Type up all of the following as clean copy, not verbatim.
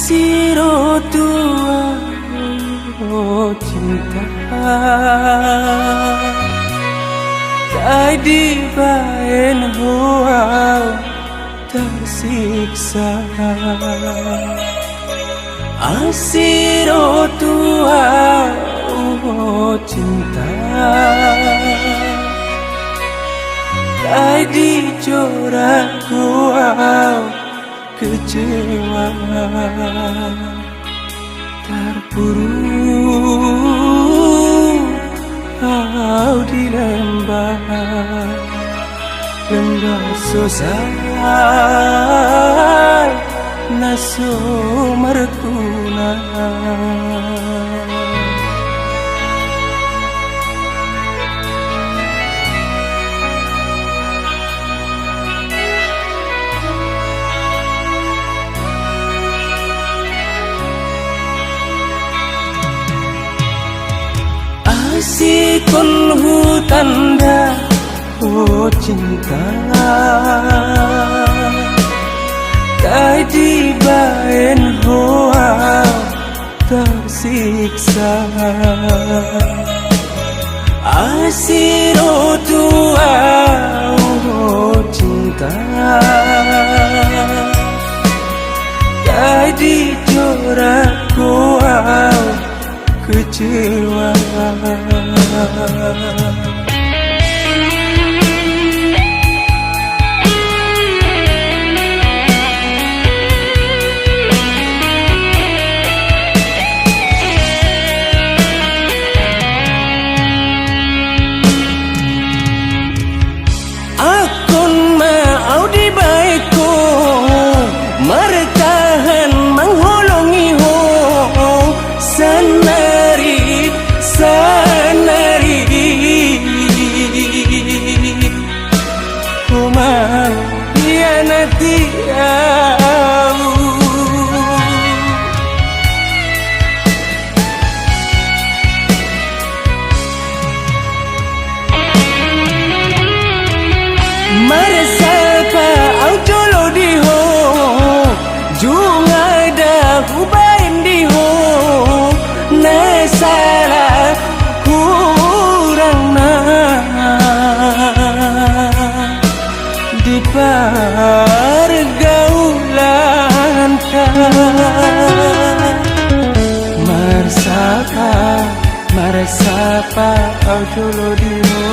Asiro tua oh cinta tadi baen hoa tersiksa. Asiro tua oh cinta tadi corakku kecewa, terpuruk di lembah sosai naso merkuna. Sikon hutan dah oh cinta tadi baen hoa tersiksa. Asiro tua oh cinta tadi corakku kecewa. Akun mau di baikku mertahan mengholongi ho sanari kumang hianati aku. Meresapa au jolo diho junga dah kubain diho nasara kurang di pergaulan meresapa au jolo diho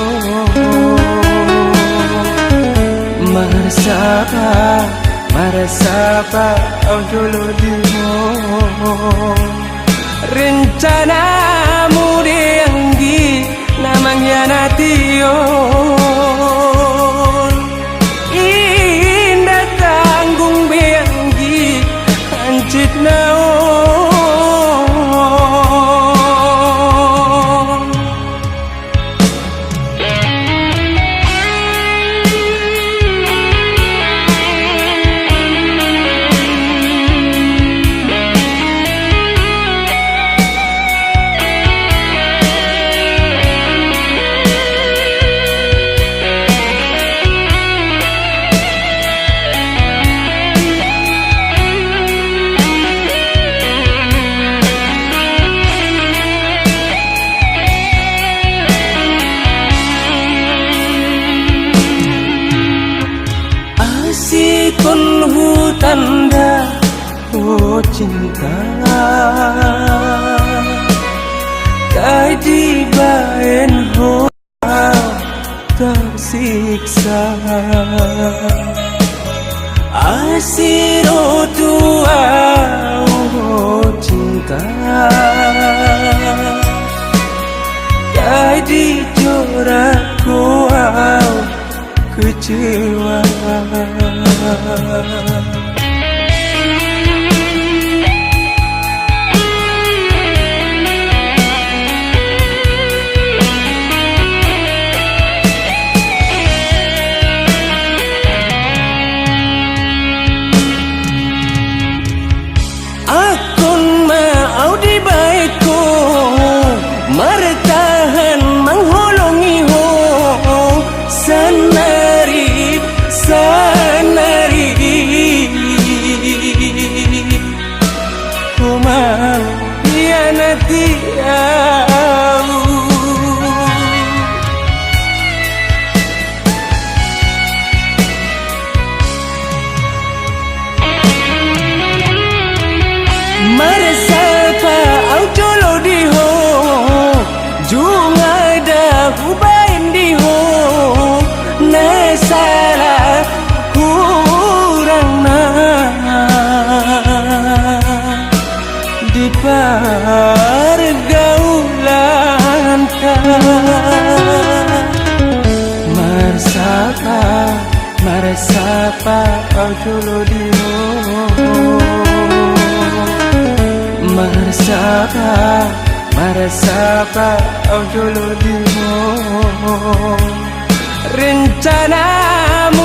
meresapa au jolo diho rencanamu dianggi namanya nation indah tanggung bianggi hancit naon. Sikon hutan dah oh cinta tadi baen hoa tersiksa. Asiro tua oh cinta tadi corakku kecewa. Akun mau di baikku mertahan mengholongi ho sanari Marsapa au dulu di Marsapa au dulu di rencanamu